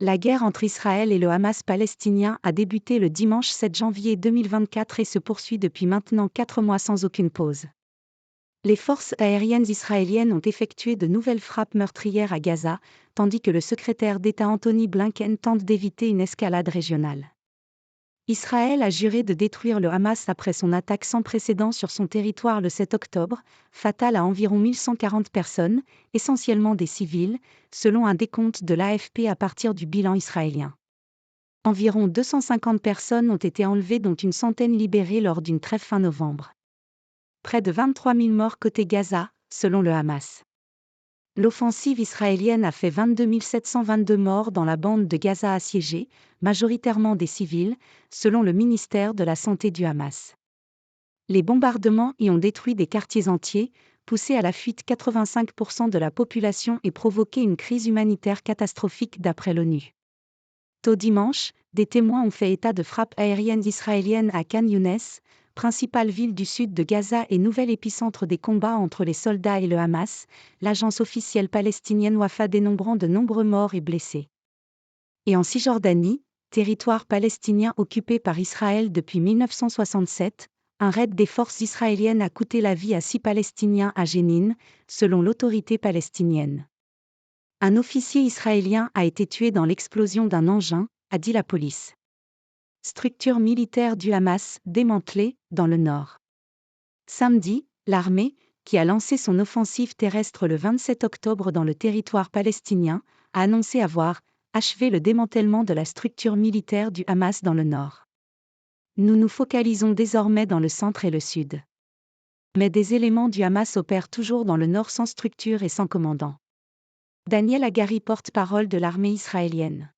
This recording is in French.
La guerre entre Israël et le Hamas palestinien a débuté le dimanche 7 janvier 2024 et se poursuit depuis maintenant 4 mois sans aucune pause. Les forces aériennes israéliennes ont effectué de nouvelles frappes meurtrières à Gaza, tandis que le secrétaire d'État Anthony Blinken tente d'éviter une escalade régionale. Israël a juré de détruire le Hamas après son attaque sans précédent sur son territoire le 7 octobre, fatale à environ 1140 personnes, essentiellement des civils, selon un décompte de l'AFP à partir du bilan israélien. Environ 250 personnes ont été enlevées dont une centaine libérées lors d'une trêve fin novembre. Près de 23 000 morts côté Gaza, selon le Hamas. L'offensive israélienne a fait 22 722 morts dans la bande de Gaza assiégée, majoritairement des civils, selon le ministère de la Santé du Hamas. Les bombardements y ont détruit des quartiers entiers, poussé à la fuite 85% de la population et provoqué une crise humanitaire catastrophique d'après l'ONU. Tôt dimanche, des témoins ont fait état de frappes aériennes israéliennes à Khan Younes, principale ville du sud de Gaza et nouvel épicentre des combats entre les soldats et le Hamas, l'agence officielle palestinienne Wafa dénombrant de nombreux morts et blessés. Et en Cisjordanie, territoire palestinien occupé par Israël depuis 1967, un raid des forces israéliennes a coûté la vie à 6 Palestiniens à Jénine, selon l'autorité palestinienne. Un officier israélien a été tué dans l'explosion d'un engin, a dit la police. Structure militaire du Hamas, démantelée, dans le nord. Samedi, l'armée, qui a lancé son offensive terrestre le 27 octobre dans le territoire palestinien, a annoncé avoir achevé le démantèlement de la structure militaire du Hamas dans le nord. Nous nous focalisons désormais dans le centre et le sud. Mais des éléments du Hamas opèrent toujours dans le nord sans structure et sans commandant. Daniel Hagari, porte-parole de l'armée israélienne.